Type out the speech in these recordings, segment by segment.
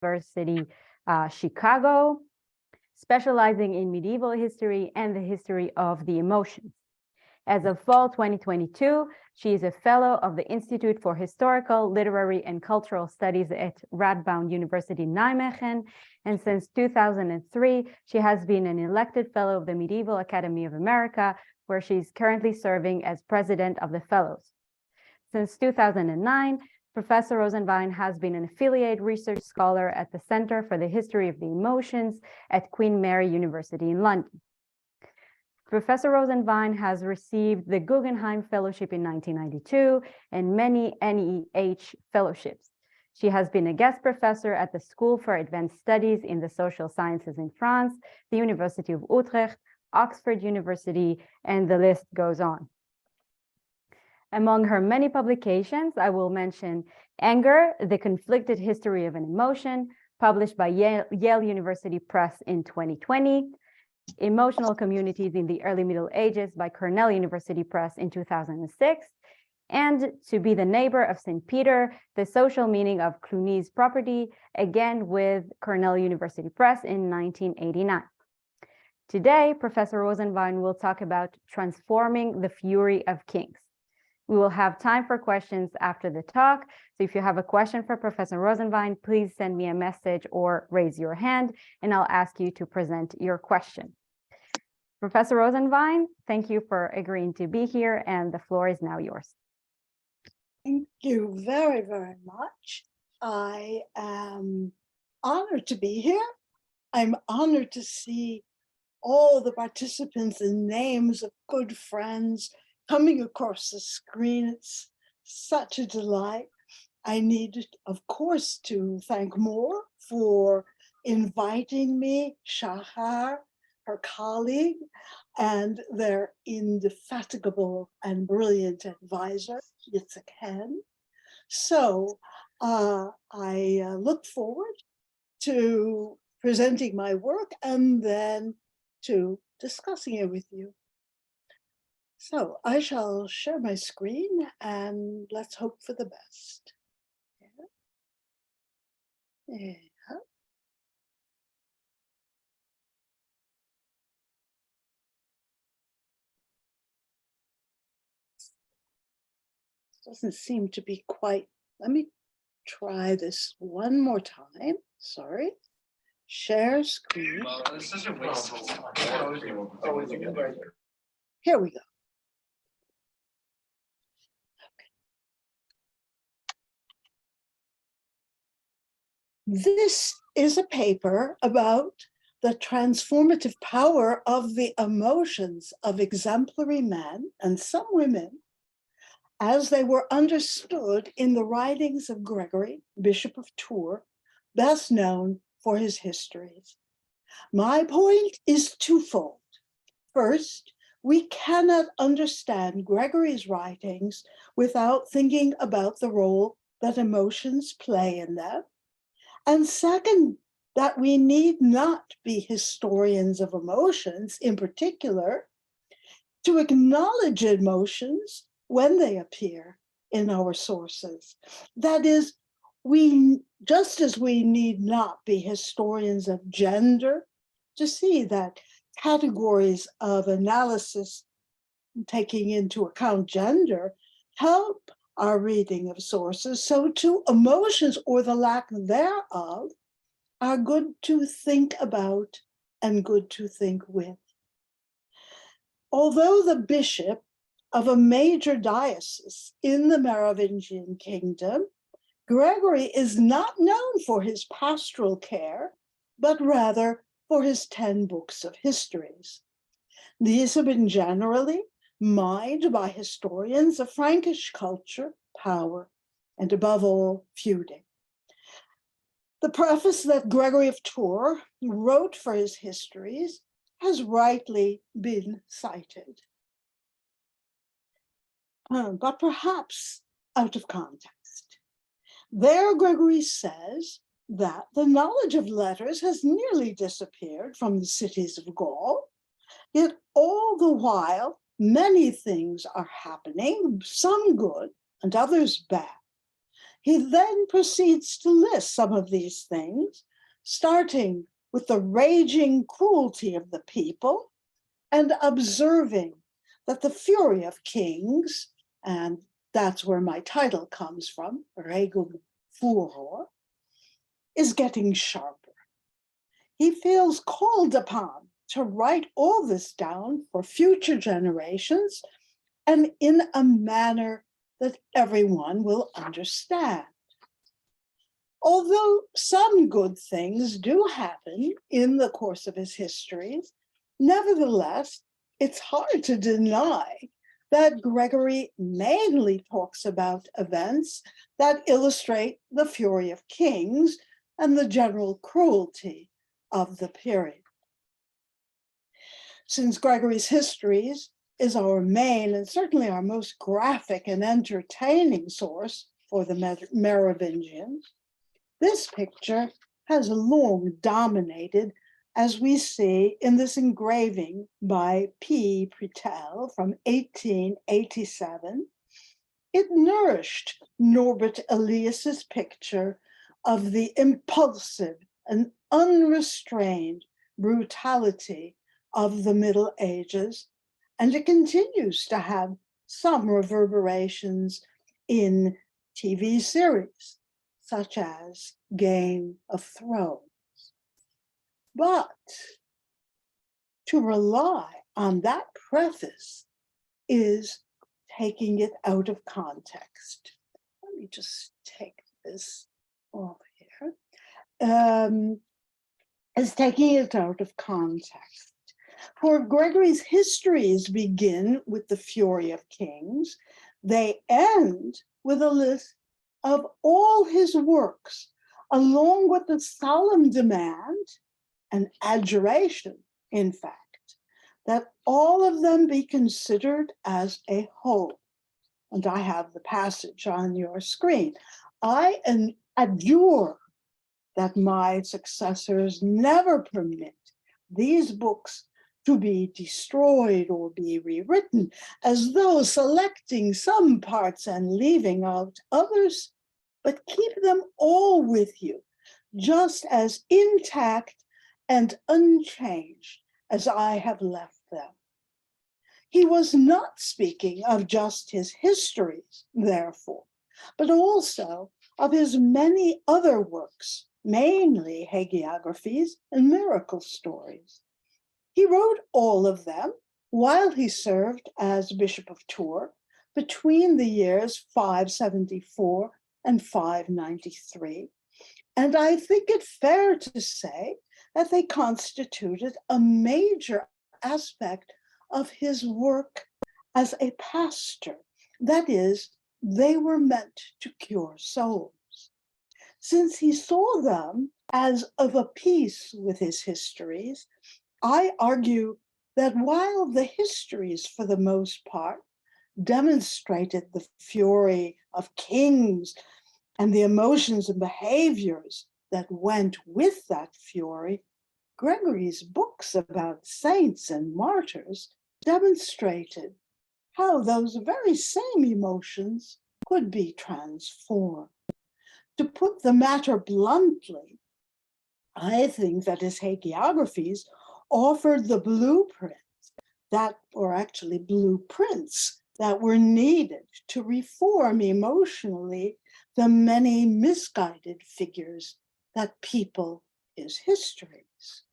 University, Chicago, specializing in medieval history and the history of the emotions. As of fall 2022, she is a fellow of the Institute for Historical, Literary, and Cultural Studies at Radboud University Nijmegen. And since 2003, she has been an elected fellow of the Medieval Academy of America, where she's currently serving as president of the fellows. Since 2009, Professor Rosenwein has been an affiliate research scholar at the Center for the History of the Emotions at Queen Mary University in London. Professor Rosenwein has received the Guggenheim Fellowship in 1992 and many NEH fellowships. She has been a guest professor at the School for Advanced Studies in the Social Sciences in France, the University of Utrecht, Oxford University, and the list goes on. Among her many publications, I will mention Anger, The Conflicted History of an Emotion, published by Yale University Press in 2020, Emotional Communities in the Early Middle Ages by Cornell University Press in 2006, and To Be the Neighbor of St. Peter, The Social Meaning of Cluny's Property, again with Cornell University Press in 1989. Today, Professor Rosenwein will talk about transforming the fury of kings. We will have time for questions after the talk. So if you have a question for Professor Rosenwein, please send me a message or raise your hand, and I'll ask you to present your question. Professor Rosenwein, thank you for agreeing to be here, and the floor is now yours. Thank you very, very much. I am honored to be here. I'm honored to see all the participants and names of good friends coming across the screen. It's such a delight. I need, of course, to thank Moore for inviting me, Shahar, her colleague, and their indefatigable and brilliant advisor, Yitzhak Hen. So I look forward to presenting my work and then to discussing it with you. So I shall share my screen and let's hope for the best. Yeah. Doesn't seem to be quite, let me try this one more time. Sorry. Share screen. Well, this is a waste of time. Here we go. This is a paper about the transformative power of the emotions of exemplary men and some women as they were understood in the writings of Gregory, Bishop of Tours, best known for his histories. My point is twofold. First, we cannot understand Gregory's writings without thinking about the role that emotions play in them. And second, that we need not be historians of emotions in particular to acknowledge emotions when they appear in our sources. That is, just as we need not be historians of gender to see that categories of analysis taking into account gender help our reading of sources, so too emotions, or the lack thereof, are good to think about and good to think with. Although the bishop of a major diocese in the Merovingian kingdom, Gregory is not known for his pastoral care, but rather for his 10 books of histories. These have been generally mined by historians of Frankish culture, power, and above all, feuding. The preface that Gregory of Tours wrote for his histories has rightly been cited, but perhaps out of context. There, Gregory says that the knowledge of letters has nearly disappeared from the cities of Gaul, yet all the while, many things are happening, some good and others bad. He then proceeds to list some of these things, starting with the raging cruelty of the people and observing that the fury of kings, and that's where my title comes from, Gregory of Tours, is getting sharper. He feels called upon to write all this down for future generations and in a manner that everyone will understand. Although some good things do happen in the course of his histories, nevertheless, it's hard to deny that Gregory mainly talks about events that illustrate the fury of kings and the general cruelty of the period. Since Gregory's Histories is our main and certainly our most graphic and entertaining source for the Merovingians, this picture has long dominated, as we see in this engraving by P. Pretel from 1887. It nourished Norbert Elias's picture of the impulsive and unrestrained brutality of the Middle Ages, and it continues to have some reverberations in TV series, such as Game of Thrones. But to rely on that preface is taking it out of context. Let me just take this off here. Is taking it out of context. For Gregory's Histories begin with the fury of kings, they end with a list of all his works, along with the solemn demand and adjuration, in fact, that all of them be considered as a whole. And I have the passage on your screen. I adjure that my successors never permit these books to be destroyed or be rewritten, as though selecting some parts and leaving out others, but keep them all with you, just as intact and unchanged as I have left them. He was not speaking of just his histories, therefore, but also of his many other works, mainly hagiographies and miracle stories. He wrote all of them while he served as Bishop of Tours between the years 574 and 593. And I think it fair to say that they constituted a major aspect of his work as a pastor. That is, they were meant to cure souls. Since he saw them as of a piece with his histories, I argue that while the histories, for the most part, demonstrated the fury of kings and the emotions and behaviors that went with that fury, Gregory's books about saints and martyrs demonstrated how those very same emotions could be transformed. To put the matter bluntly, I think that his hagiographies offered the blueprints that were needed to reform emotionally the many misguided figures that people his histories.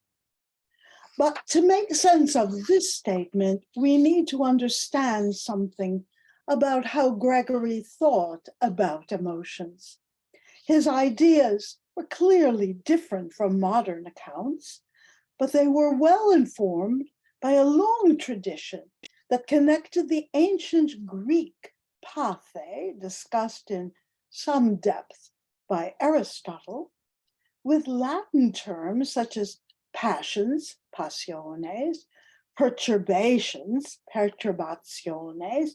But to make sense of this statement, we need to understand something about how Gregory thought about emotions. His ideas were clearly different from modern accounts, but they were well informed by a long tradition that connected the ancient Greek pathe, discussed in some depth by Aristotle, with Latin terms such as passions, passiones, perturbations, perturbationes,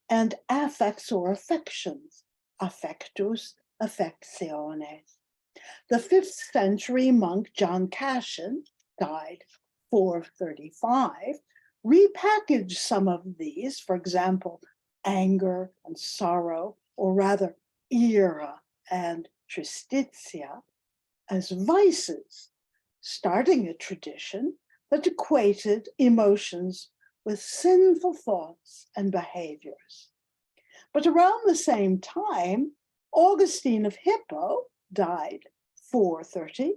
and affects or affections, affectus, affectiones. The 5th century monk John Cassian, died 435, repackaged some of these, for example, anger and sorrow, or rather ira and tristitia as vices, starting a tradition that equated emotions with sinful thoughts and behaviors. But around the same time, Augustine of Hippo, died 430,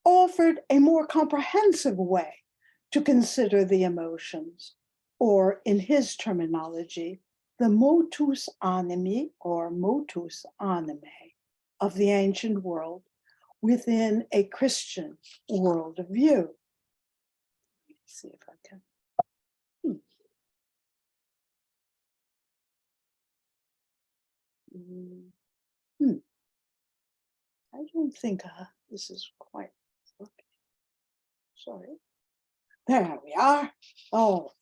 offered a more comprehensive way to consider the emotions, or in his terminology, the motus animi or motus animae of the ancient world within a Christian worldview. Let's see if I can. I don't think this is quite working. Sorry. There we are. Oh,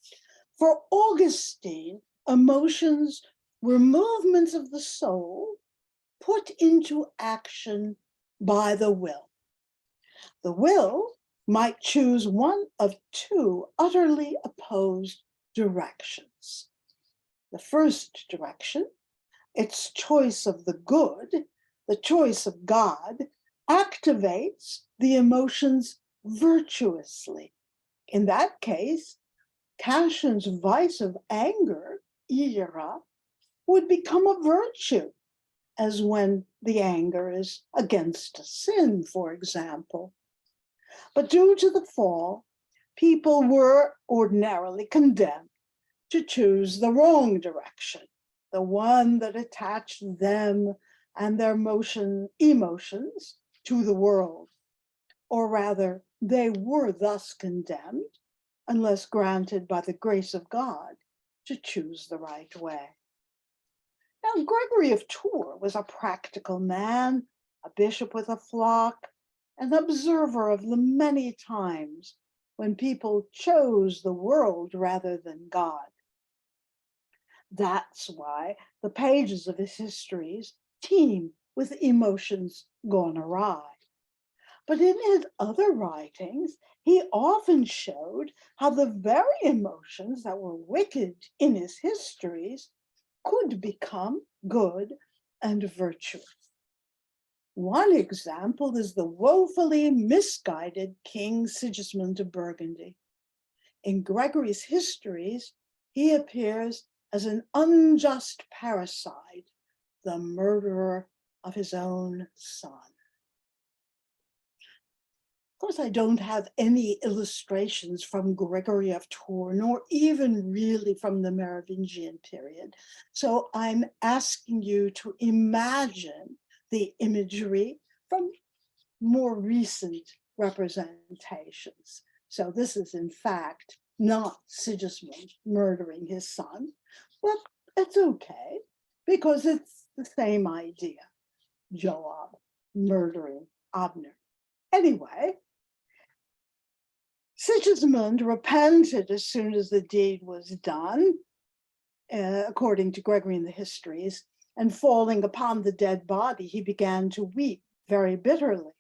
for Augustine, emotions were movements of the soul put into action by the will. The will might choose one of two utterly opposed directions. The first direction, its choice of the good, the choice of God, activates the emotions virtuously. In that case, Cassion's vice of anger, ira, would become a virtue, as when the anger is against a sin, for example. But due to the fall, people were ordinarily condemned to choose the wrong direction, the one that attached them and their emotions to the world. Or rather, they were thus condemned, unless granted by the grace of God to choose the right way. Now, Gregory of Tours was a practical man, a bishop with a flock, an observer of the many times when people chose the world rather than God. That's why the pages of his histories teem with emotions gone awry. But in his other writings, he often showed how the very emotions that were wicked in his histories could become good and virtuous. One example is the woefully misguided King Sigismund of Burgundy. In Gregory's histories, he appears as an unjust parricide, the murderer of his own son. Of course, I don't have any illustrations from Gregory of Tours, nor even really from the Merovingian period. So I'm asking you to imagine the imagery from more recent representations. So this is in fact not Sigismund murdering his son, but it's okay because it's the same idea. Joab murdering Abner. Anyway, Sigismund repented as soon as the deed was done, according to Gregory in the Histories, and falling upon the dead body, he began to weep very bitterly.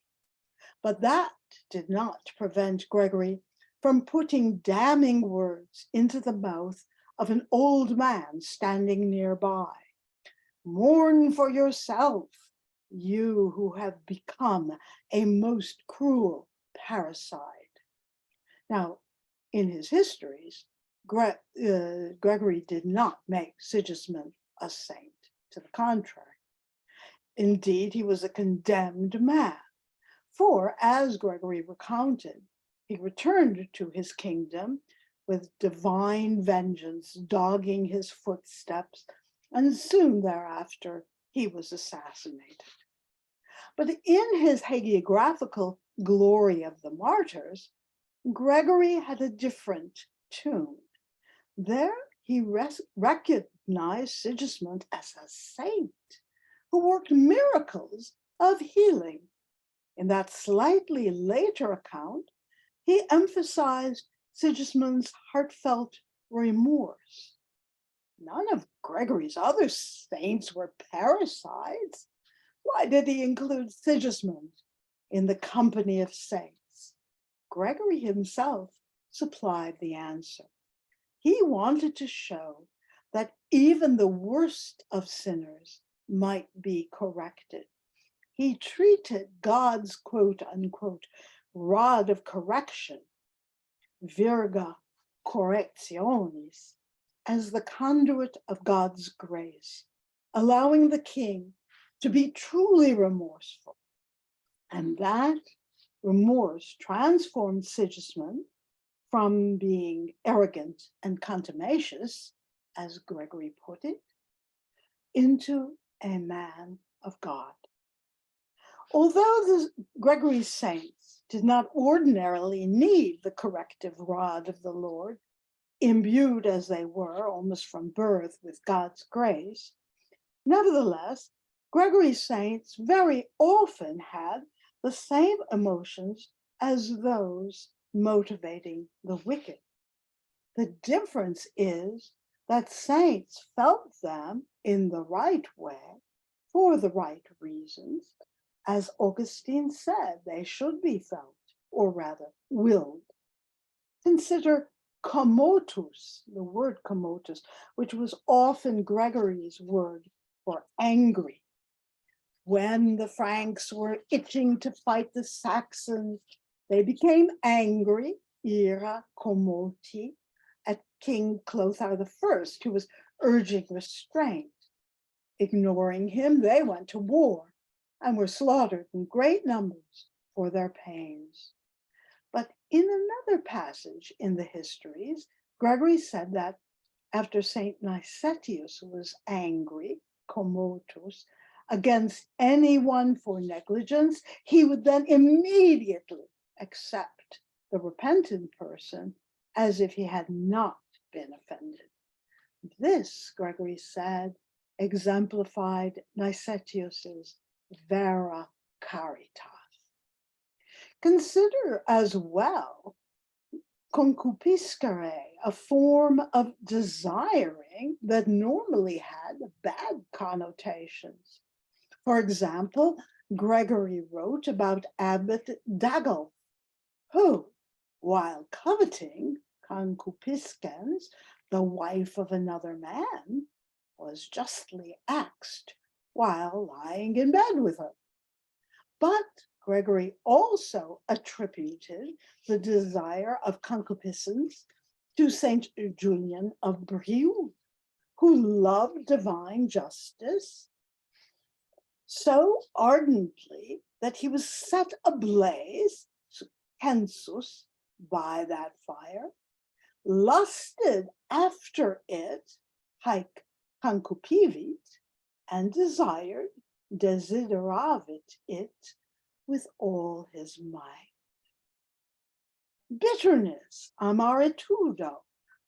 But that did not prevent Gregory from putting damning words into the mouth of an old man standing nearby. Mourn for yourself, you who have become a most cruel parricide. Now, in his histories, Gregory did not make Sigismund a saint. To the contrary. Indeed, he was a condemned man. For, as Gregory recounted, he returned to his kingdom with divine vengeance dogging his footsteps, and soon thereafter he was assassinated. But in his hagiographical Glory of the Martyrs, Gregory had a different tune. There he recognized Sigismund as a saint who worked miracles of healing. In that slightly later account, he emphasized Sigismund's heartfelt remorse. None of Gregory's other saints were parricides. Why did he include Sigismund in the company of saints? Gregory himself supplied the answer. He wanted to show that even the worst of sinners might be corrected, he treated God's quote unquote rod of correction, virga correctionis, as the conduit of God's grace, allowing the king to be truly remorseful. And that remorse transformed Sigismund from being arrogant and contumacious, as Gregory put it, into a man of God. Although Gregory's saints did not ordinarily need the corrective rod of the Lord, imbued as they were almost from birth with God's grace, nevertheless, Gregory's saints very often had the same emotions as those motivating the wicked. The difference is that saints felt them in the right way, for the right reasons, as Augustine said they should be felt, or rather willed. Consider comotus, the word comotus, which was often Gregory's word for angry. When the Franks were itching to fight the Saxons, they became angry, ira comoti, at King Clothar I, who was urging restraint. Ignoring him, they went to war and were slaughtered in great numbers for their pains. But in another passage in the Histories, Gregory said that after Saint Nicetius was angry, comotus, against anyone for negligence, he would then immediately accept the repentant person as if he had not been offended. This, Gregory said, exemplified Nicetius's vera caritas. Consider as well concupiscere, a form of desiring that normally had bad connotations. For example, Gregory wrote about Abbot Dagel, who, while coveting concupiscens, the wife of another man, was justly axed while lying in bed with her. But Gregory also attributed the desire of concupiscence to Saint Julian of Brioude, who loved divine justice so ardently that he was set ablaze, census, by that fire, lusted after it, haec concupivit, and desired, desideravit it, with all his might. Bitterness, amaritudo,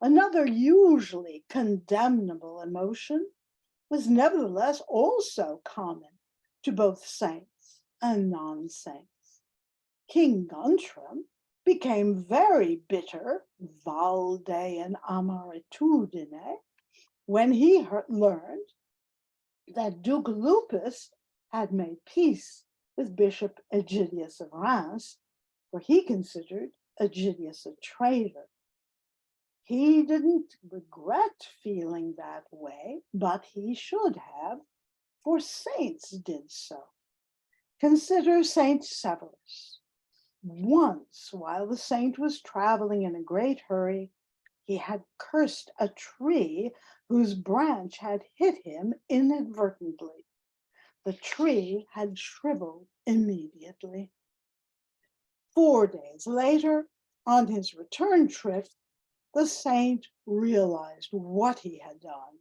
another usually condemnable emotion, was nevertheless also common to both saints and non-saints. King Guntram became very bitter, valde and amaritudine, when he learned that Duke Lupus had made peace with Bishop Egidius of Reims, for he considered Egidius a traitor. He didn't regret feeling that way, but he should have, for saints did so. Consider Saint Severus. Once, while the saint was traveling in a great hurry, he had cursed a tree whose branch had hit him inadvertently. The tree had shriveled immediately. 4 days later, on his return trip, the saint realized what he had done.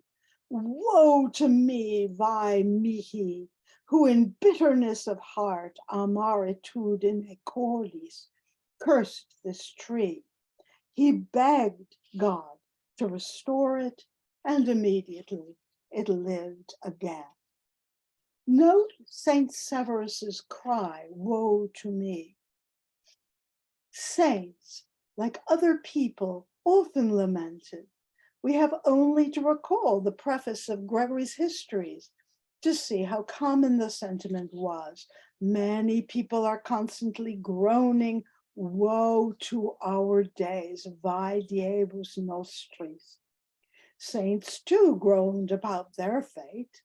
Woe to me, vi mihi, who in bitterness of heart, amaritudine cordis, cursed this tree. He begged God to restore it, and immediately it lived again. Note Saint Severus's cry, woe to me. Saints, like other people, often lamented. We have only to recall the preface of Gregory's Histories to see how common the sentiment was. Many people are constantly groaning, woe to our days, vi diebus nostris. Saints too groaned about their fate.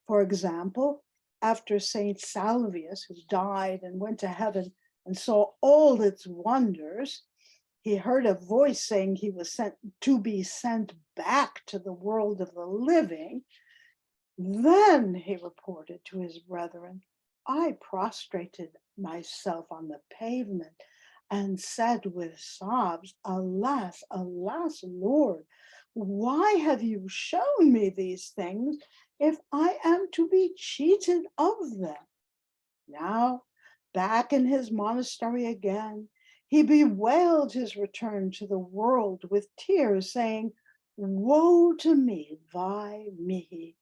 For example, after Saint Salvius, who died and went to heaven and saw all its wonders, he heard a voice saying he was be sent back to the world of the living. Then he reported to his brethren, I prostrated myself on the pavement and said with sobs, Alas, alas, Lord, why have you shown me these things if I am to be cheated of them? Now, back in his monastery again, he bewailed his return to the world with tears, saying, Woe to me, vae mihi.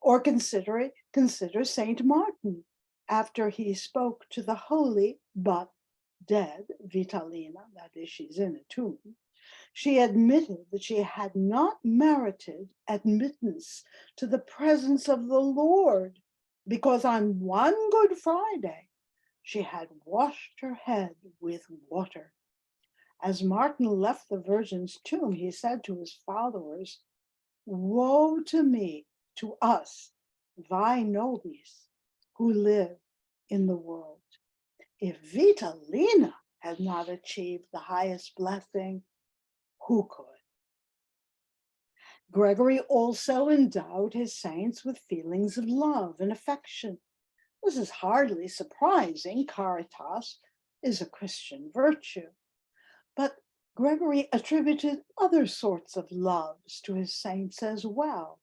Or consider Saint Martin, after he spoke to the holy but dead Vitalina, that is, she's in a tomb. She admitted that she had not merited admittance to the presence of the Lord, because on one Good Friday, she had washed her head with water. As Martin left the Virgin's tomb, he said to his followers, Woe to me, to us, vae nobis, who live in the world. If Vitalina had not achieved the highest blessing, who could? Gregory also endowed his saints with feelings of love and affection. This is hardly surprising. Caritas is a Christian virtue. But Gregory attributed other sorts of loves to his saints as well.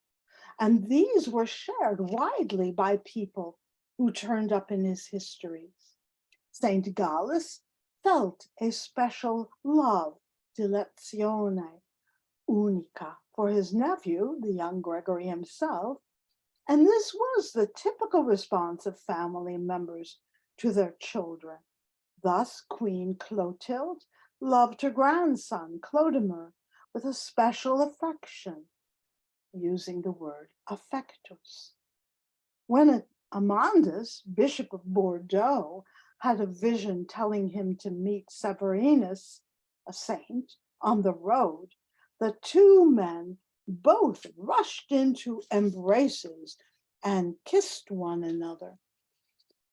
And these were shared widely by people who turned up in his histories. Saint Gallus felt a special love, dilezione unica, for his nephew, the young Gregory himself, and this was the typical response of family members to their children. Thus, Queen Clotilde loved her grandson, Clodomir, with a special affection, using the word affectus. When Amandus, Bishop of Bordeaux, had a vision telling him to meet Severinus, a saint, on the road, the two men both rushed into embraces and kissed one another.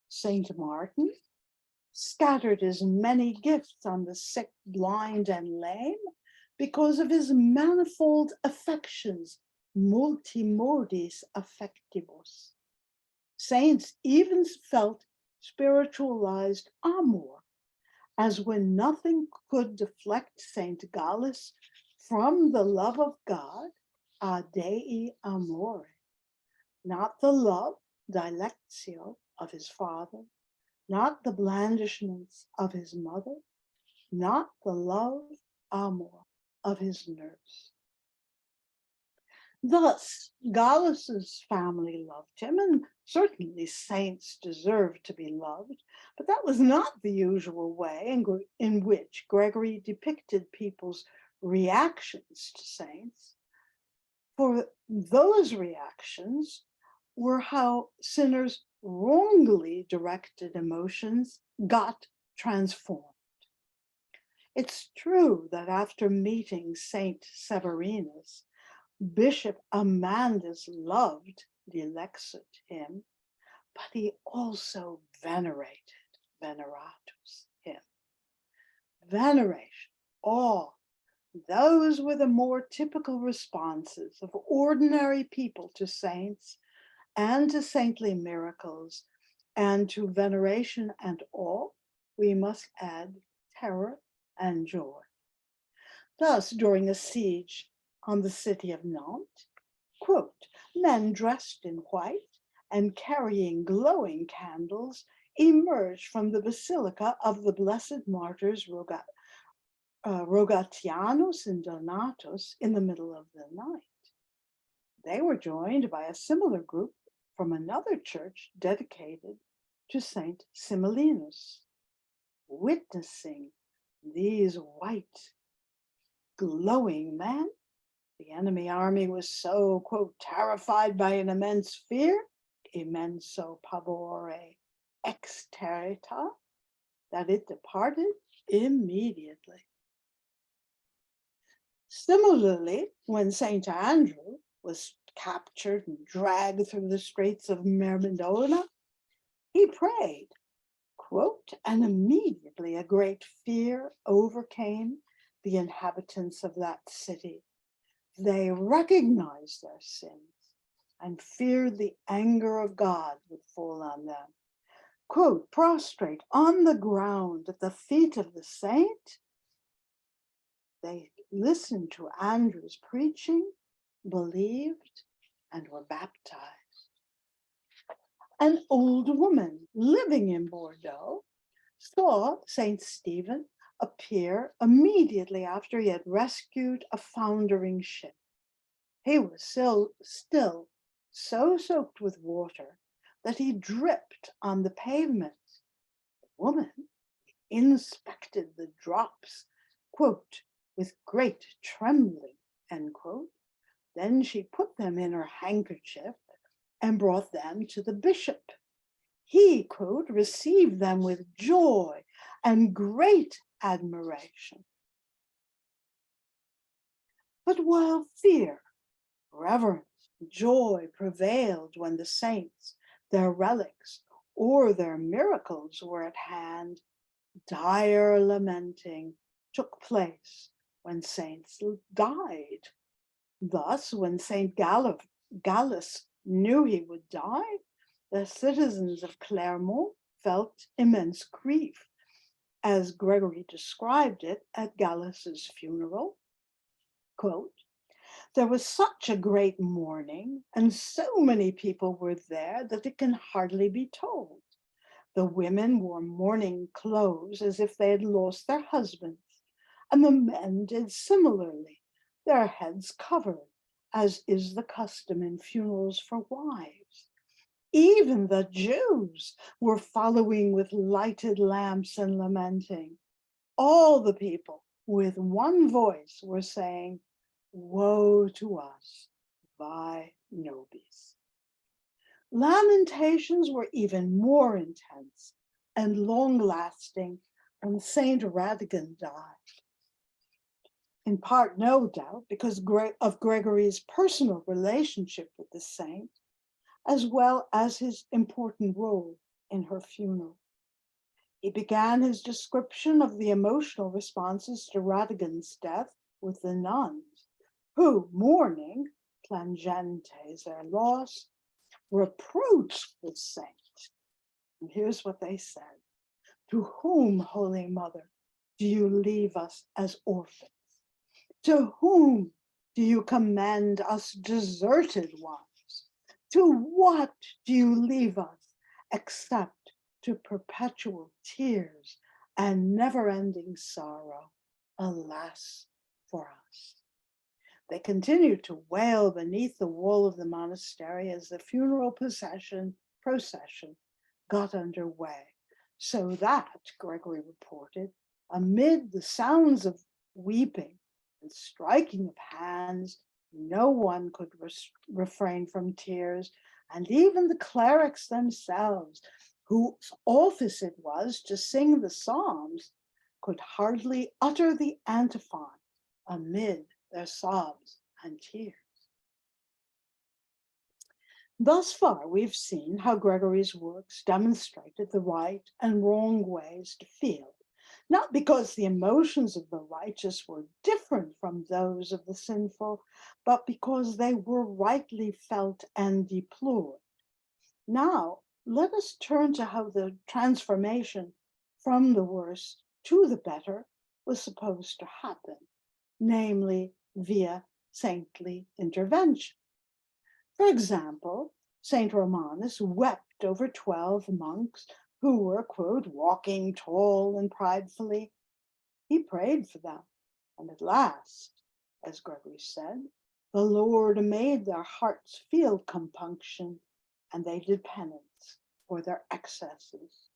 Saint Martin scattered his many gifts on the sick, blind, and lame because of his manifold affections, multimodis affectibus. Saints even felt spiritualized amor, as when nothing could deflect Saint Gallus from the love of God, a Dei amore, not the love, dilectio, of his father, not the blandishments of his mother, not the love, amor, of his nurse. Thus, Gallus's family loved him, and certainly saints deserved to be loved, but that was not the usual way in which Gregory depicted people's reactions to saints. For those reactions were how sinners' wrongly directed emotions got transformed. It's true that after meeting Saint Severinus, Bishop Amandus loved, dilexit him, but he also venerated, veneratus, him. Veneration, awe, those were the more typical responses of ordinary people to saints and to saintly miracles, and to veneration and awe, we must add terror and joy. Thus, during a siege on the city of Nantes, quote, men dressed in white and carrying glowing candles emerged from the basilica of the blessed martyrs Rogatianus and Donatus in the middle of the night. They were joined by a similar group from another church dedicated to Saint Similinus. Witnessing these white, glowing men, the enemy army was so, quote, terrified by an immense fear, immenso pavore exterita, that it departed immediately. Similarly, when Saint Andrew was captured and dragged through the streets of Myrmidona, he prayed, quote, and immediately a great fear overcame the inhabitants of that city. They recognized their sins and feared the anger of God would fall on them. Quote, prostrate on the ground at the feet of the saint, they listened to Andrew's preaching, believed, and were baptized. An old woman living in Bordeaux saw Saint Stephen appear immediately after he had rescued a foundering ship. He was still so soaked with water that he dripped on the pavement. The woman inspected the drops, quote, with great trembling, end quote. Then she put them in her handkerchief and brought them to the bishop. He, quote, received them with joy and great admiration. But while fear, reverence, joy prevailed when the saints, their relics, or their miracles were at hand, dire lamenting took place when saints died. Thus, when Saint Gallus knew he would die, the citizens of Clermont felt immense grief, as Gregory described it at Gallus's funeral. Quote, there was such a great mourning, and so many people were there that it can hardly be told. The women wore mourning clothes as if they had lost their husbands, and the men did similarly, their heads covered, as is the custom in funerals for wives. Even the Jews were following with lighted lamps and lamenting. All the people with one voice were saying, woe to us, vae nobis. Lamentations were even more intense and long-lasting when Saint Radigan died. In part, no doubt, because of Gregory's personal relationship with the saint, as well as his important role in her funeral. He began his description of the emotional responses to Radigan's death with the nuns, who, mourning, plangentes their loss, reproached the saint. And here's what they said. To whom, Holy Mother, do you leave us as orphans? To whom do you commend us deserted ones? To what do you leave us except to perpetual tears and never-ending sorrow? Alas for us. They continued to wail beneath the wall of the monastery as the funeral procession got underway, so that, Gregory reported, amid the sounds of weeping and striking of hands, no one could refrain from tears, and even the clerics themselves, whose office it was to sing the psalms, could hardly utter the antiphon amid their sobs and tears. Thus far, we've seen how Gregory's works demonstrated the right and wrong ways to feel, not because the emotions of the righteous were different from those of the sinful, but because they were rightly felt and deplored. Now, let us turn to how the transformation from the worse to the better was supposed to happen, namely via saintly intervention. For example, Saint Romanus wept over 12 monks who were, quote, walking tall and pridefully. He prayed for them, and at last, as Gregory said, the Lord made their hearts feel compunction, and they did penance for their excesses.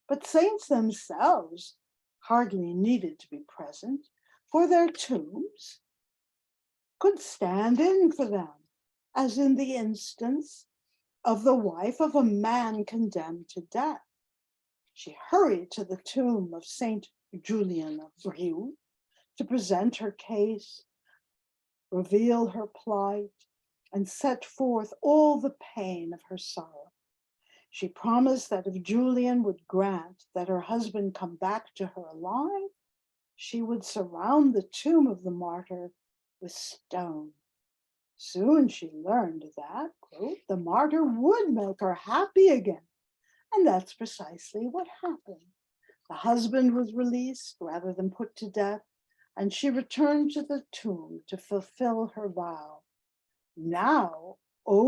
But saints themselves hardly needed to be present, for their tombs could stand in for them, as in the instance of the wife of a man condemned to death. She hurried to the tomb of Saint Julian of Brieux to present her case, reveal her plight, and set forth all the pain of her sorrow. She promised that if Julian would grant that her husband come back to her alive, she would surround the tomb of the martyr with stone. Soon she learned that, quote, the martyr would make her happy again. And that's precisely what happened. The husband was released rather than put to death, and she returned to the tomb to fulfill her vow. Now, not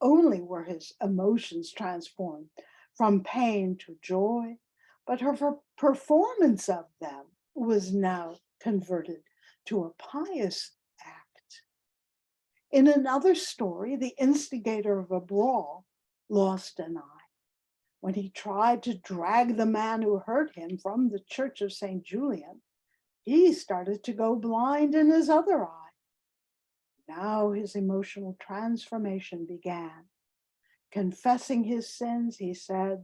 only were his emotions transformed from pain to joy, but her performance of them was now converted to a pious act. In another story, the instigator of a brawl lost an eye. When he tried to drag the man who hurt him from the church of St. Julian, he started to go blind in his other eye. Now his emotional transformation began. Confessing his sins, he said,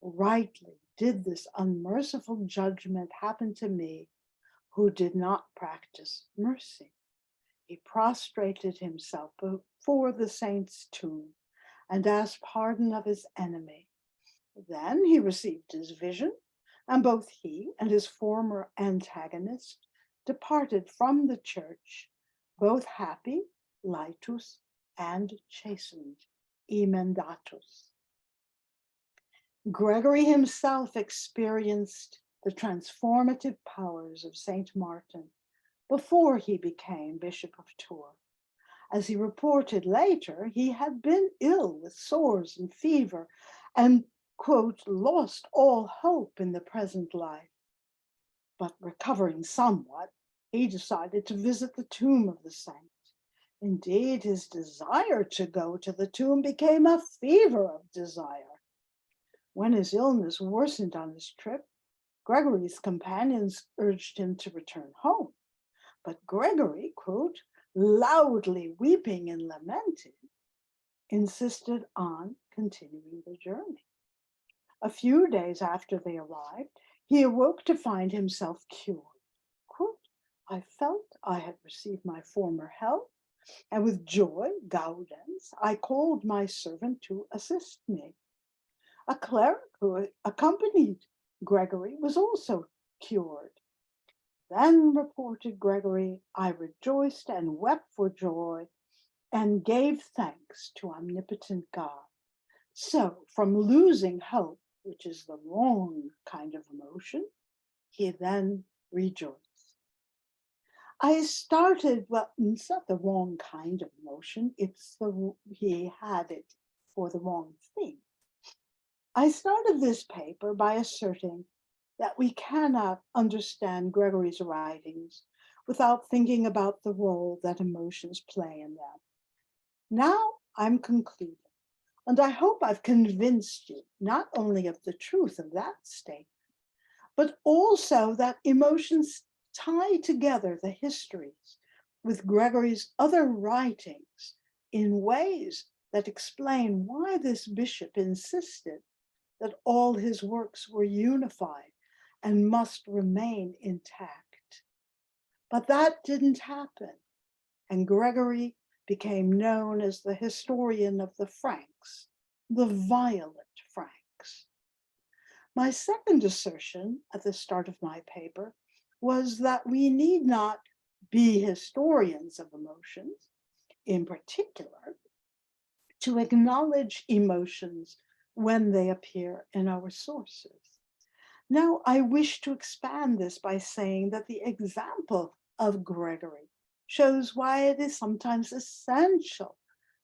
rightly did this unmerciful judgment happen to me, who did not practice mercy. He prostrated himself before the saint's tomb and asked pardon of his enemy. Then he received his vision, and both he and his former antagonist departed from the church, both happy, lightus, and chastened, emendatus. Gregory himself experienced the transformative powers of Saint Martin before he became Bishop of Tours. As he reported later, he had been ill with sores and fever and, quote, lost all hope in the present life. But recovering somewhat, he decided to visit the tomb of the saint. Indeed, his desire to go to the tomb became a fever of desire. When his illness worsened on his trip, Gregory's companions urged him to return home. But Gregory, quote, loudly weeping and lamenting, insisted on continuing the journey. A few days after they arrived, he awoke to find himself cured. Quote, I felt I had received my former health, and with joy, gaudens, I called my servant to assist me. A cleric who accompanied Gregory was also cured. Then, reported Gregory, I rejoiced and wept for joy and gave thanks to omnipotent God. So, from losing hope, which is the wrong kind of emotion, he then rejoiced. I started, well, it's not the wrong kind of emotion, he had it for the wrong thing. I started this paper by asserting that we cannot understand Gregory's writings without thinking about the role that emotions play in them. Now I'm concluding, and I hope I've convinced you not only of the truth of that statement, but also that emotions tie together the histories with Gregory's other writings in ways that explain why this bishop insisted that all his works were unified and must remain intact. But that didn't happen, and Gregory became known as the historian of the Franks, the violent Franks. My second assertion at the start of my paper was that we need not be historians of emotions, in particular, to acknowledge emotions when they appear in our sources. Now, I wish to expand this by saying that the example of Gregory shows why it is sometimes essential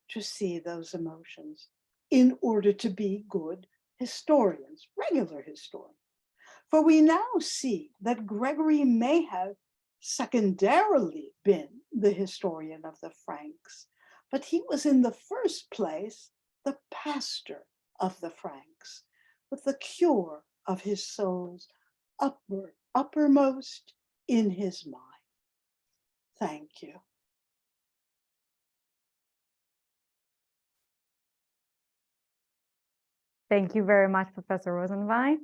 to see those emotions in order to be good historians, regular historians. For we now see that Gregory may have secondarily been the historian of the Franks, but he was in the first place the pastor of the Franks, with the cure of his soul's uppermost in his mind. Thank you. Thank you very much, Professor Rosenwein.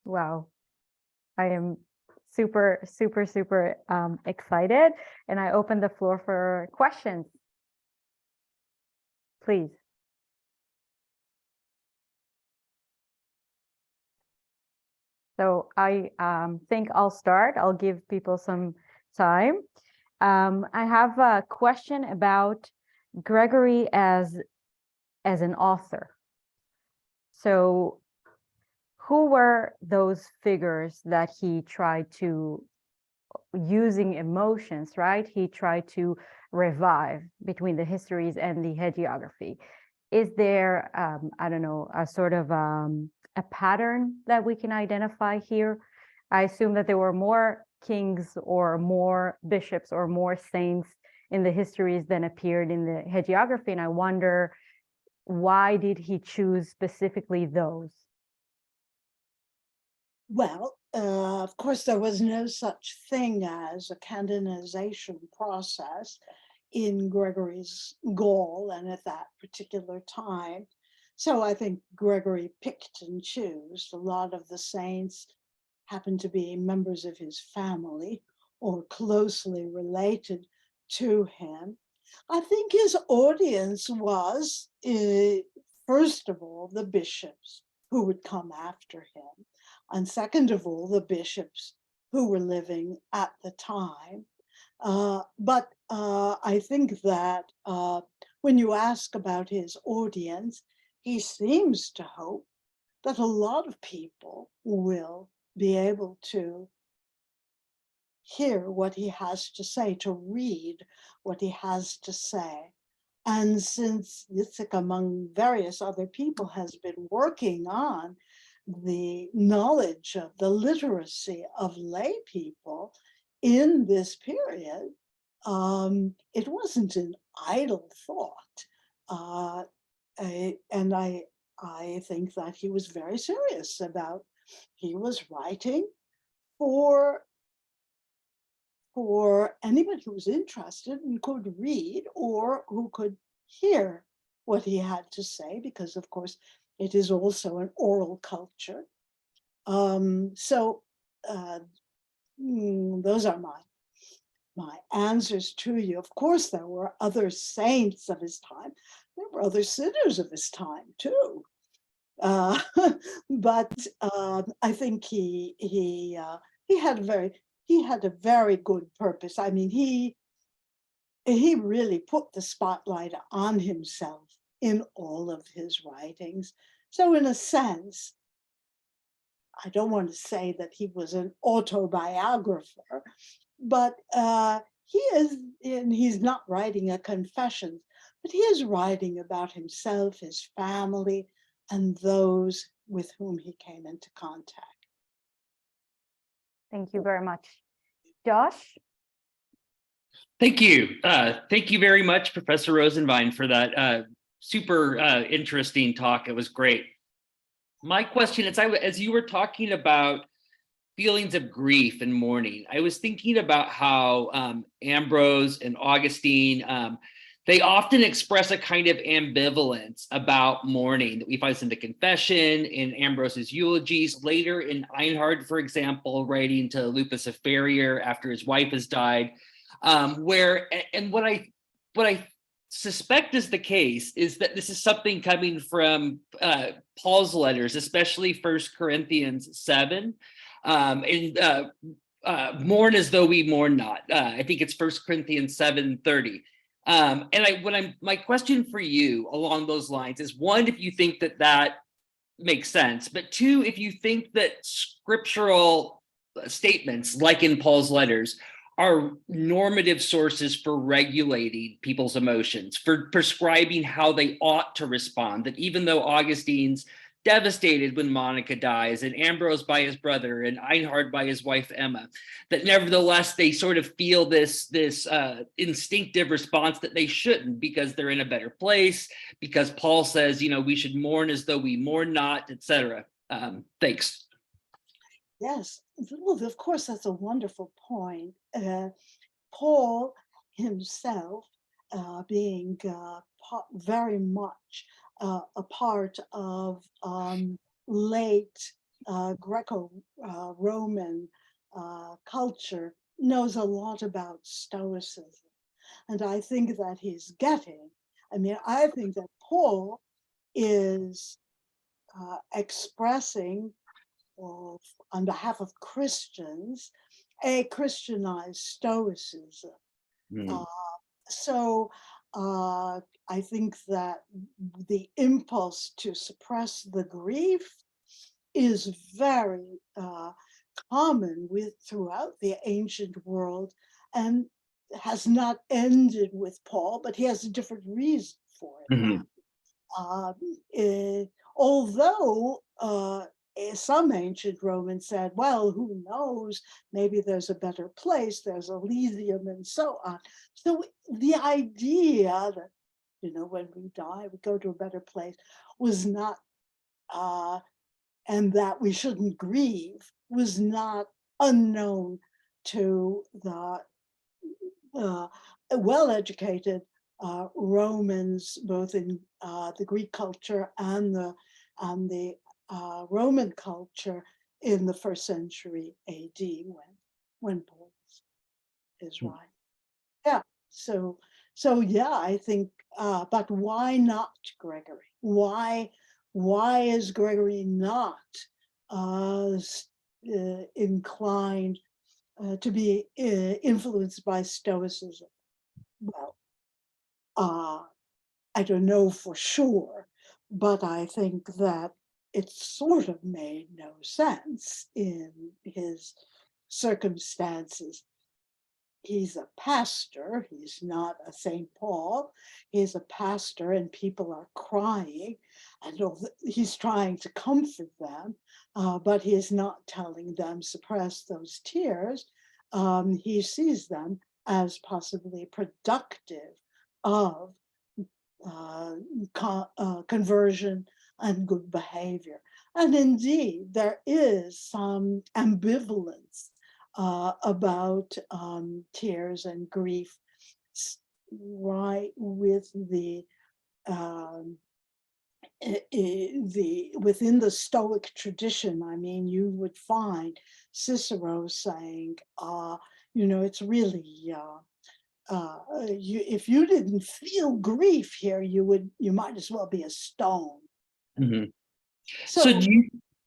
Wow, I am super, super, super excited. And I open the floor for questions. Please. So I think I'll start. I'll give people some time. I have a question about Gregory as an author. So who were those figures that he tried to, using emotions, right? He tried to revive between the histories and the hagiography. Is there, I don't know, a sort of a pattern that we can identify here? I assume that there were more kings or more bishops or more saints in the histories than appeared in the hagiography, and I wonder, why did he choose specifically those? Well, of course, there was no such thing as a canonization process in Gregory's Gaul and at that particular time. So I think Gregory picked and chose. A lot of the saints happened to be members of his family or closely related to him. I think his audience was, first of all, the bishops who would come after him, and second of all, the bishops who were living at the time. But I think that when you ask about his audience, he seems to hope that a lot of people will be able to hear what he has to say, to read what he has to say. And since Yitzhak, among various other people, has been working on the knowledge of the literacy of lay people in this period, it wasn't an idle thought. And I think that he was very serious about, he was writing for anybody who was interested and could read or who could hear what he had to say, because of course it is also an oral culture. Those are my answers to you. Of course, there were other saints of his time. There were other sinners of his time too. But I think he had a very good purpose. I mean, he really put the spotlight on himself in all of his writings. So in a sense, I don't want to say that he was an autobiographer, but he is, and he's not writing a confession, but he is writing about himself, his family, and those with whom he came into contact. Thank you very much. Josh? Thank you. Thank you very much, Professor Rosenwein, for that super interesting talk. It was great. My question is, as you were talking about feelings of grief and mourning, I was thinking about how Ambrose and Augustine, they often express a kind of ambivalence about mourning that we find in the Confession, in Ambrose's eulogies, later in Einhard, for example, writing to Lupus of Farrier after his wife has died, what I suspect is the case is that this is something coming from Paul's letters, especially 1 Corinthians 7, and mourn as though we mourn not. I think it's 1 Corinthians 7:30. My question for you along those lines is, one, if you think that makes sense, but two, if you think that scriptural statements like in Paul's letters are normative sources for regulating people's emotions, for prescribing how they ought to respond, that even though Augustine's devastated when Monica dies, and Ambrose by his brother, and Einhard by his wife Emma, that nevertheless they sort of feel this instinctive response that they shouldn't, because they're in a better place, because Paul says, we should mourn as though we mourn not, etc. Thanks. Yes, well, of course, that's a wonderful point. Paul himself, being very much a part of late Greco-Roman culture knows a lot about Stoicism. And I think that he's getting, I think that Paul is expressing on behalf of Christians a Christianized Stoicism. Mhm. So I think that the impulse to suppress the grief is very common throughout the ancient world, and has not ended with Paul, but he has a different reason for it now. Although some ancient Romans said, well, who knows, maybe there's a better place, there's Elysium and so on. So the idea that, when we die, we go to a better place was not, and that we shouldn't grieve was not unknown to the well-educated Romans, both in the Greek culture and the Roman culture in the 1st century AD, when Paul is right. Yeah. So yeah, I think. But why not Gregory? Why is Gregory not inclined to be influenced by Stoicism? Well, I don't know for sure, but I think that it sort of made no sense in his circumstances. He's a pastor, he's not a St. Paul, he's a pastor, and people are crying, and he's trying to comfort them, but he's not telling them suppress those tears. He sees them as possibly productive of conversion and good behavior. And indeed, there is some ambivalence about tears and grief, right, with within the Stoic tradition. I mean, you would find Cicero saying, it's really if you didn't feel grief here, you might as well be a stone. Mhm. So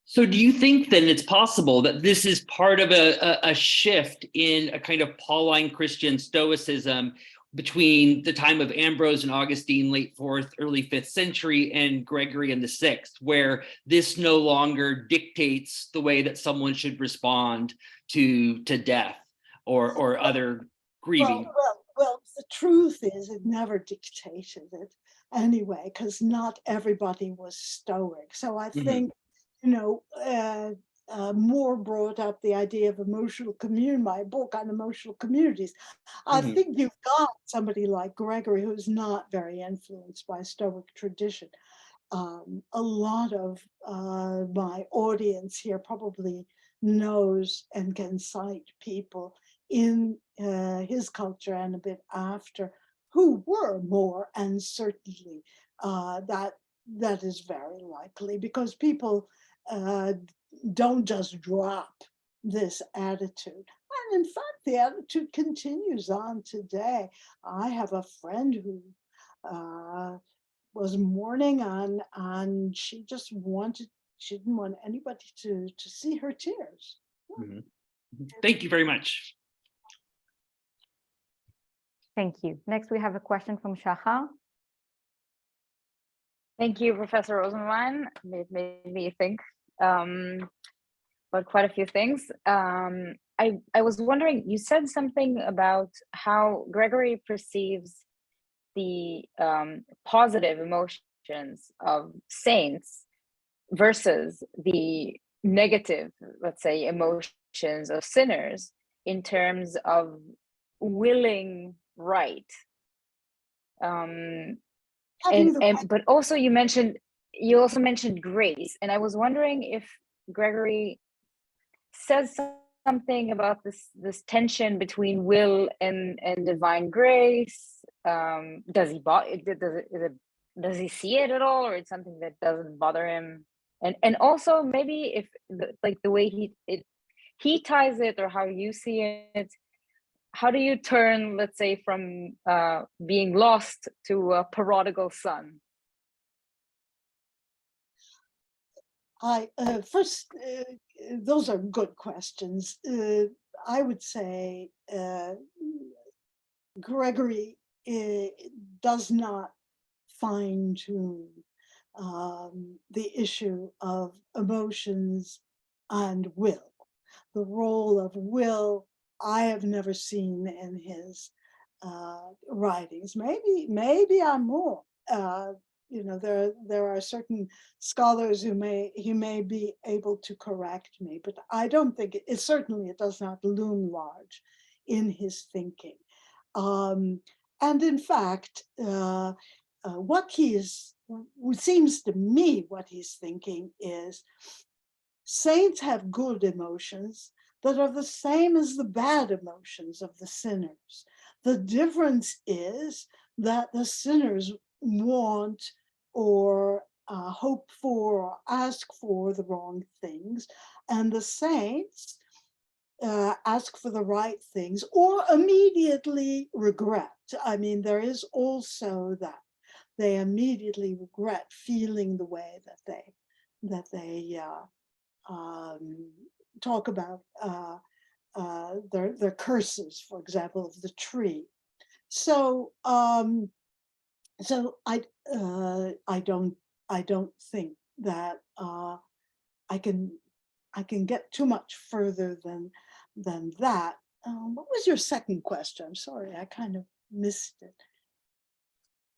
So do you think then it's possible that this is part of a shift in a kind of Pauline Christian Stoicism between the time of Ambrose and Augustine, late 4th, early 5th century, and Gregory in the 6th, where this no longer dictates the way that someone should respond to death or other grieving? well, the truth is it never dictated it anyway, because not everybody was Stoic. So I think, Moore brought up the idea of emotional community, my book on emotional communities. I think you've got somebody like Gregory who's not very influenced by Stoic tradition. A lot of my audience here probably knows and can cite people in his culture and a bit after who were more, and certainly that is very likely, because people don't just drop this attitude. And in fact, the attitude continues on today. I have a friend who was mourning and she didn't want anybody to see her tears. Mhm. Thank you very much. Thank you. Next, we have a question from Shachar. Thank you, Professor Rosenwein. It made me think about quite a few things. I was wondering, you said something about how Gregory perceives the positive emotions of saints versus the negative, let's say, emotions of sinners in terms of willing right. But also you also mentioned grace, and I was wondering if Gregory says something about this tension between will and divine grace. Does he see it at all, or it's something that doesn't bother him? And also maybe if the way he ties it or how you see it. How do you turn, let's say, from being lost to a prodigal son? First, those are good questions. I would say Gregory does not fine tune the issue of emotions and will. The role of will, I have never seen in his writings. Maybe I'm wrong. There are certain scholars who may be able to correct me, but I don't think it certainly it does not loom large in his thinking. And in fact, what seems to me what he's thinking is saints have good emotions that are the same as the bad emotions of the sinners. The difference is that the sinners want or hope for or ask for the wrong things, and the saints ask for the right things or immediately regret. I mean, there is also that they immediately regret feeling the way that they talk about their curses, for example, of the tree. So I don't think that I can get too much further than that. What was your second question? I'm sorry, I kind of missed it.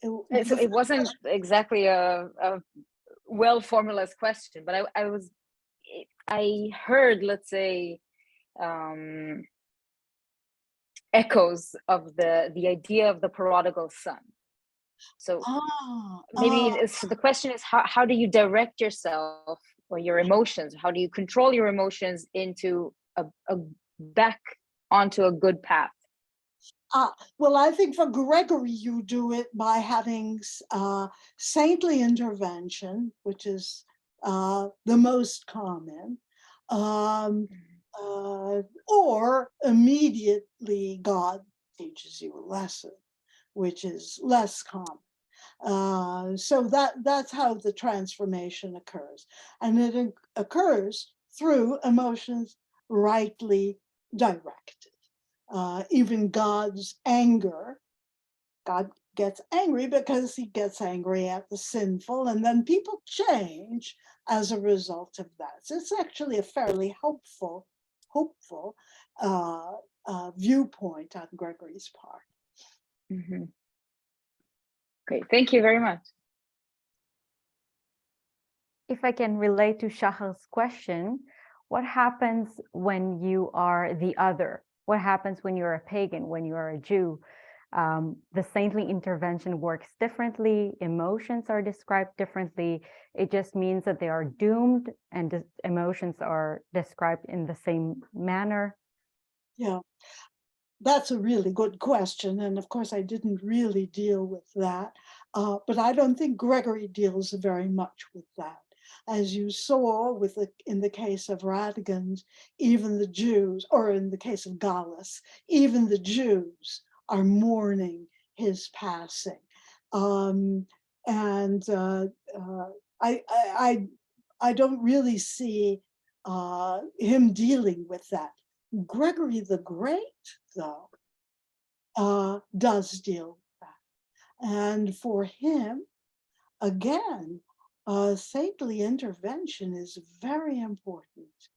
It wasn't exactly a well-formalized question, but I heard, let's say, echoes of the idea of the prodigal son. So so the question is, how do you direct yourself or your emotions? How do you control your emotions into a back onto a good path? Well, I think for Gregory, you do it by having saintly intervention, which is the most common, or immediately God teaches you a lesson, which is less common. So that's how the transformation occurs. And it occurs through emotions rightly directed. Even God's anger, God gets angry because he gets angry at the sinful, and then people change as a result of that. So it's actually a fairly hopeful viewpoint on Gregory's part. Mm-hmm. Great, thank you very much. If I can relate to Shachar's question, what happens when you are the other? What happens when you're a pagan, when you are a Jew? The saintly intervention works differently. Emotions are described differently. It just means that they are doomed, and emotions are described in the same manner. Yeah, that's a really good question. And of course, I didn't really deal with that. But I don't think Gregory deals very much with that. As you saw in the case of Radegund, even the Jews, or in the case of Gallus, even the Jews are mourning his passing. I don't really see him dealing with that. Gregory the Great, though, does deal with that. And for him, again, saintly intervention is very important.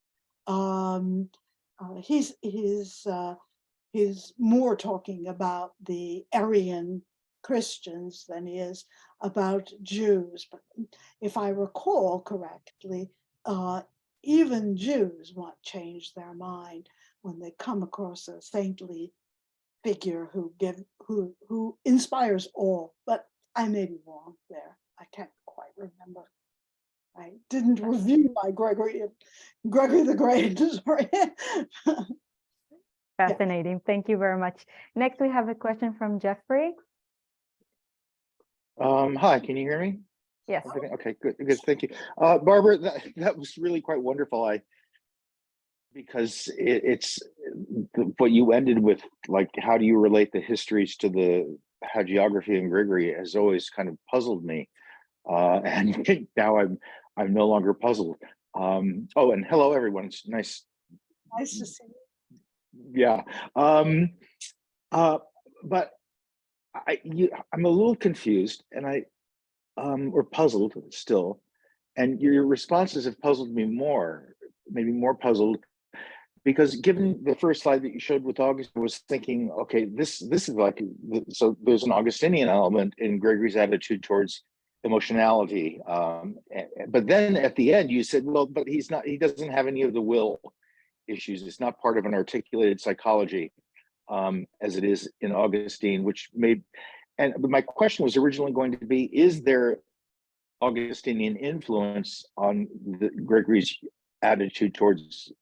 He's more talking about the Arian Christians than he is about Jews. But if I recall correctly, even Jews won't change their mind when they come across a saintly figure who inspires awe. But I may be wrong there. I can't quite remember. I didn't review my Gregory the Great. Sorry. Fascinating. Yeah. Thank you very much. Next, we have a question from Jeffrey. Hi, can you hear me? Yes. Okay, good, thank you. Barbara, that was really quite wonderful. because it's what you ended with, like, how do you relate the histories to the hagiography and Gregory, has always kind of puzzled me. And now I'm no longer puzzled. Oh, and hello everyone. It's nice. Nice to see you. Yeah. But I'm a little confused, and or puzzled still. And your responses have puzzled me more, maybe more puzzled, because given the first slide that you showed with August, I was thinking, okay, this is like, so there's an Augustinian element in Gregory's attitude towards emotionality. But then at the end, you said, well, but he doesn't have any of the will issues. It's not part of an articulated psychology, as it is in Augustine, but my question was originally going to be, is there Augustinian influence on Gregory's attitude towards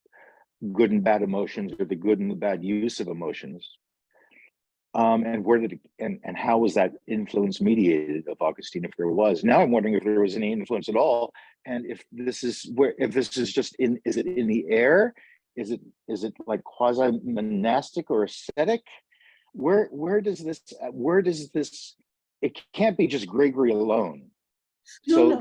good and bad emotions, or the good and the bad use of emotions? And where did and how was that influence mediated of Augustine, if there was? Now I'm wondering if there was any influence at all, and if this is just is it in the air? Is it like quasi monastic or ascetic? Where does this? It can't be just Gregory alone. So No.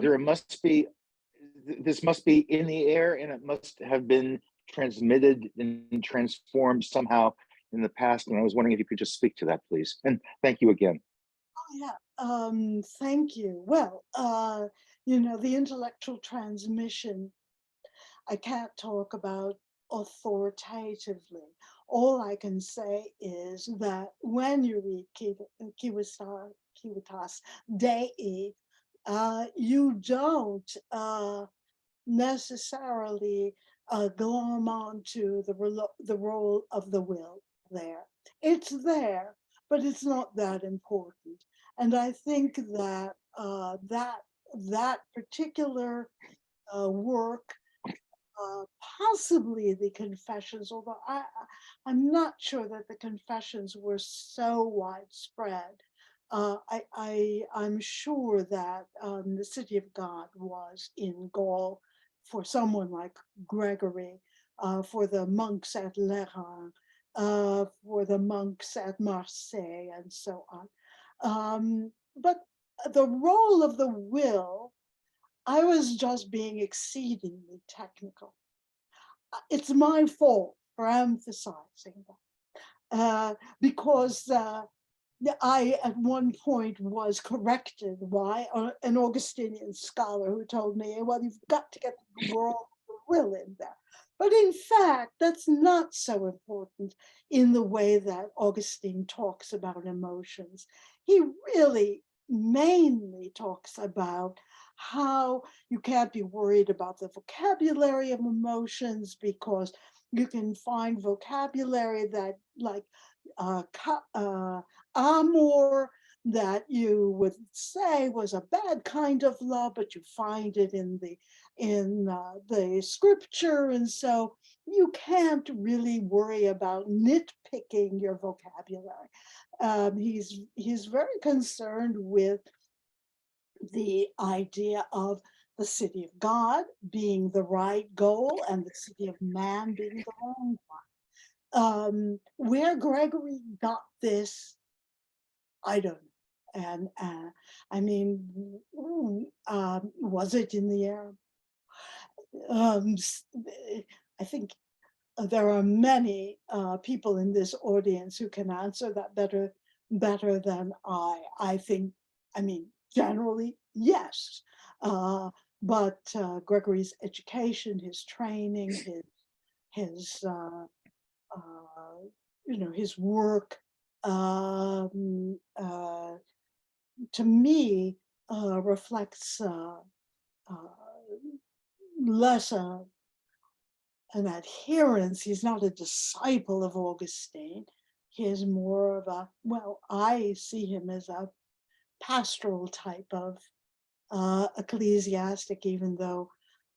this must be in the air, and it must have been transmitted and transformed somehow in the past. And I was wondering if you could just speak to that, please. And thank you again. Oh, yeah. Thank you. Well, the intellectual transmission, I can't talk about authoritatively. All I can say is that when you read Civitas Dei, you don't necessarily glom onto the role of the will there. It's there, but it's not that important. And I think that that particular work, possibly the Confessions, although I'm not sure that the Confessions were so widespread. I'm sure that the City of God was in Gaul for someone like Gregory, for the monks at Lerins, for the monks at Marseille, and so on. But the role of the will, I was just being exceedingly technical. It's my fault for emphasizing that, because I at one point was corrected by an Augustinian scholar who told me, well, you've got to get the role of the will in there. But in fact, that's not so important in the way that Augustine talks about emotions. He really mainly talks about how you can't be worried about the vocabulary of emotions, because you can find vocabulary that, like amor, that you would say was a bad kind of love, but you find it in the scripture, and so you can't really worry about nitpicking your vocabulary. He's very concerned with the idea of the city of God being the right goal and the city of man being the wrong one. Where Gregory got this, I don't know. And I mean, was it in the air? I think there are many people in this audience who can answer that better than I. I think, I mean, generally, yes. But Gregory's education, his training, his his work, to me, reflects less an adherence. He's not a disciple of Augustine. He is more of a, well, I see him as a pastoral type of ecclesiastic, even though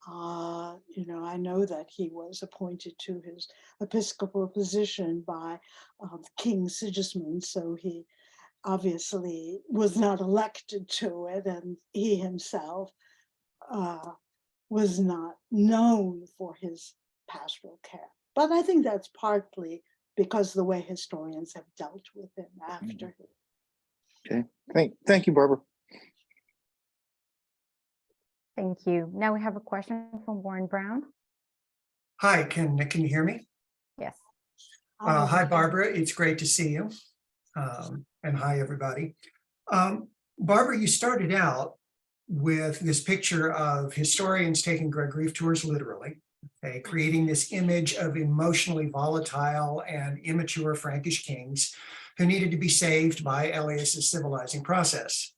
I know that he was appointed to his episcopal position by King Sigismund, so he obviously was not elected to it, and he himself was not known for his pastoral care. But I think that's partly because the way historians have dealt with him after him. Okay, thank you, Barbara. Thank you. Now we have a question from Warren Brown. Hi, can you hear me? Yes. Hi, Barbara. It's great to see you. And hi, everybody. Barbara, you started out with this picture of historians taking Gregory of Tours literally, okay, creating this image of emotionally volatile and immature Frankish kings who needed to be saved by Elias's civilizing process.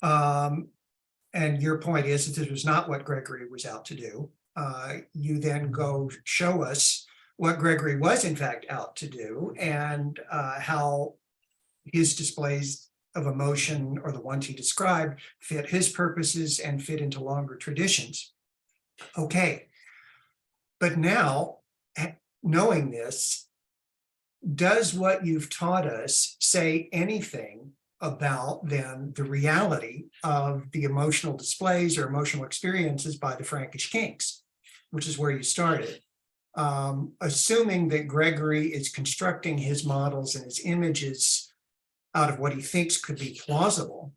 And your point is that this was not what Gregory was out to do. You then go show us what Gregory was in fact out to do, and how his displays of emotion, or the ones he described, fit his purposes and fit into longer traditions. Okay, but now, knowing this, does what you've taught us say anything about then the reality of the emotional displays or emotional experiences by the Frankish kings, which is where you started? Assuming that Gregory is constructing his models and his images out of what he thinks could be plausible,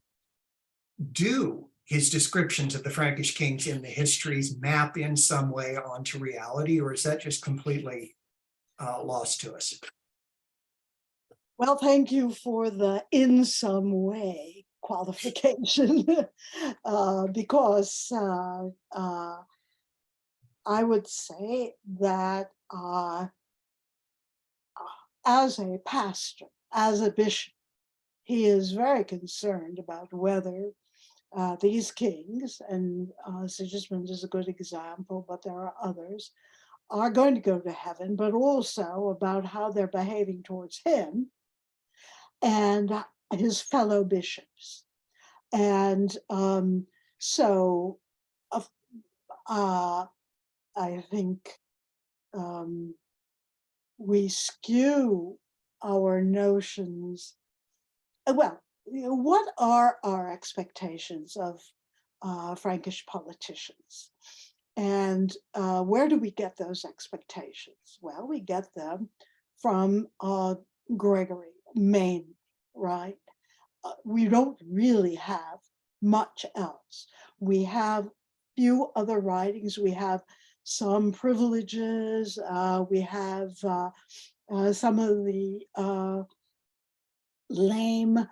do his descriptions of the Frankish kings in the histories map in some way onto reality, or is that just completely lost to us? Well, thank you for the "in some way" qualification, because I would say that as a pastor, as a bishop, he is very concerned about whether these kings, and Sigismund is a good example, but there are others, are going to go to heaven, but also about how they're behaving towards him and his fellow bishops. And so I think we skew our notions. Well, what are our expectations of Frankish politicians? And where do we get those expectations? Well, we get them from Gregory, mainly, right? We don't really have much else. We have few other writings. We have some privileges. We have some of the lame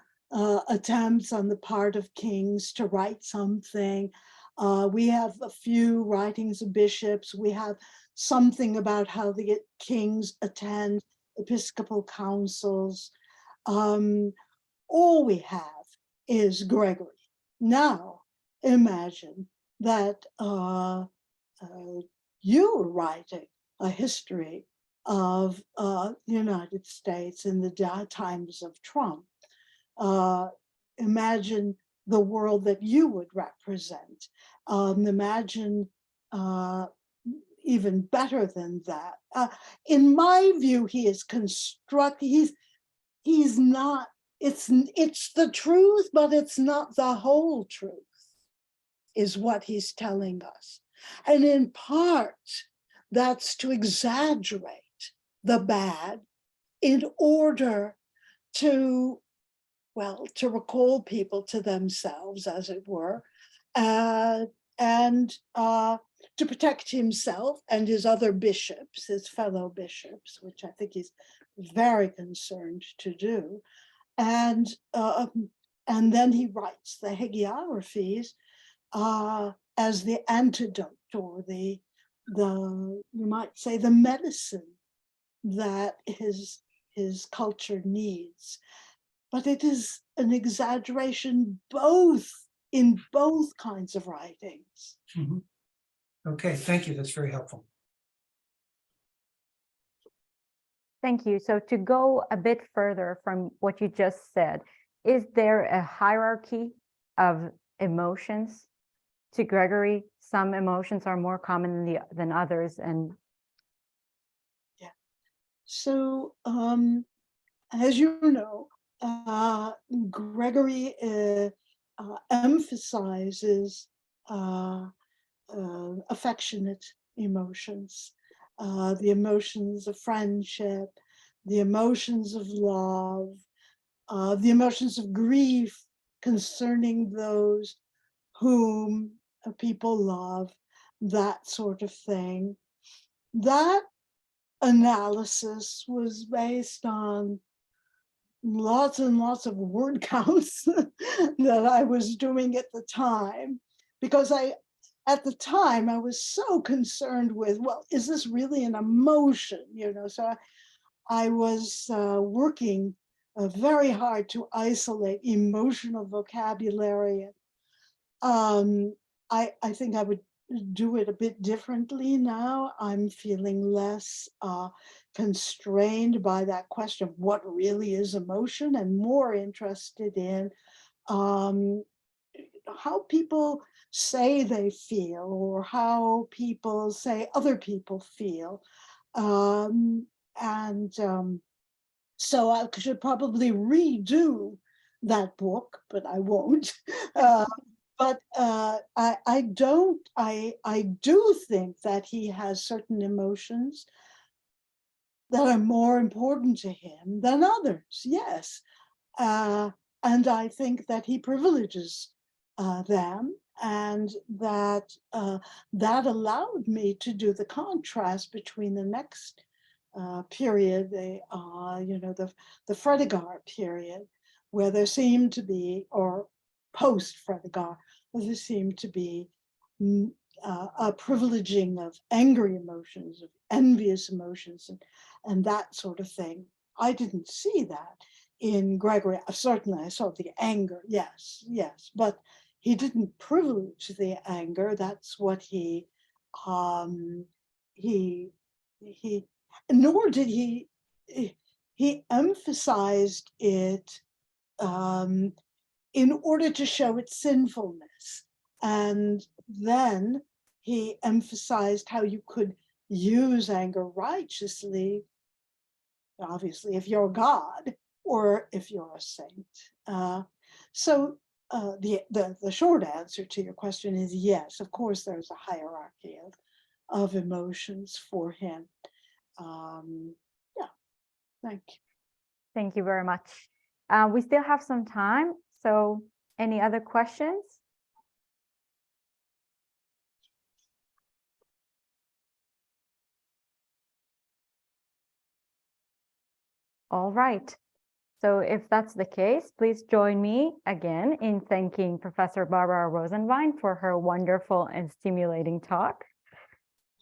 attempts on the part of kings to write something. We have a few writings of bishops. We have something about how the kings attend episcopal councils. All we have is Gregory. Now, imagine that you're writing a history of the United States in the times of Trump. Imagine the world that you would represent. Imagine even better than that. In my view, he is he's not, it's the truth, but it's not the whole truth, is what he's telling us. And in part, that's to exaggerate the bad in order to, well, to recall people to themselves, as it were, and to protect himself and his other bishops, his fellow bishops, which I think he's very concerned to do. And then he writes the hagiographies as the antidote, or the you might say the medicine that his culture needs. But it is an exaggeration in both kinds of writings. Mm-hmm. Okay, thank you. That's very helpful. Thank you. So to go a bit further from what you just said, is there a hierarchy of emotions to Gregory? Some emotions are more common than others, and yeah. So as you know, Gregory emphasizes affectionate emotions. the emotions of friendship, the emotions of love, the emotions of grief concerning those whom people love, that sort of thing. That analysis was based on lots and lots of word counts that I was doing at the time, because at the time I was so concerned with, well, is this really an emotion? So I was working very hard to isolate emotional vocabulary. I think I would do it a bit differently now. I'm feeling less constrained by that question of what really is emotion, and more interested in how people say they feel, or how people say other people feel. So I should probably redo that book, but I won't. But I do think that he has certain emotions that are more important to him than others, yes. And I think that he privileges them, and that that allowed me to do the contrast between the next period, the Fredegar period, where there seemed to be, or post-Fredegar, where there seemed to be a privileging of angry emotions, of envious emotions, and that sort of thing. I didn't see that in Gregory. Certainly I saw the anger, yes, but he didn't privilege the anger. That's what he nor did he emphasized it in order to show its sinfulness. And then he emphasized how you could use anger righteously, obviously, if you're God or if you're a saint. So the short answer to your question is yes, of course, there's a hierarchy of emotions for him. Yeah, thank you. Thank you very much. We still have some time, so any other questions? All right. So if that's the case, please join me again in thanking Professor Barbara Rosenwein for her wonderful and stimulating talk.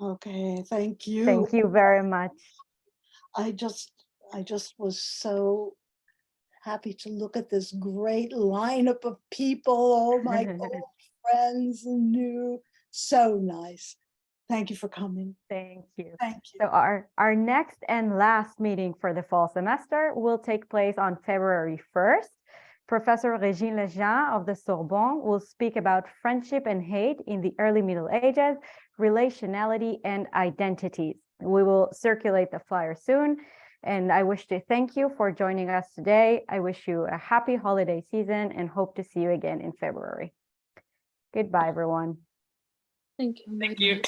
Okay, thank you. Thank you very much. I just was so happy to look at this great lineup of people, all my old friends and new. So nice. Thank you for coming. Thank you. Thank you. So our next and last meeting for the fall semester will take place on February 1st. Professor Régine Lejean of the Sorbonne will speak about friendship and hate in the early Middle Ages, relationality, and identities. We will circulate the flyer soon, and I wish to thank you for joining us today. I wish you a happy holiday season and hope to see you again in February. Goodbye, everyone. Thank you. Thank you.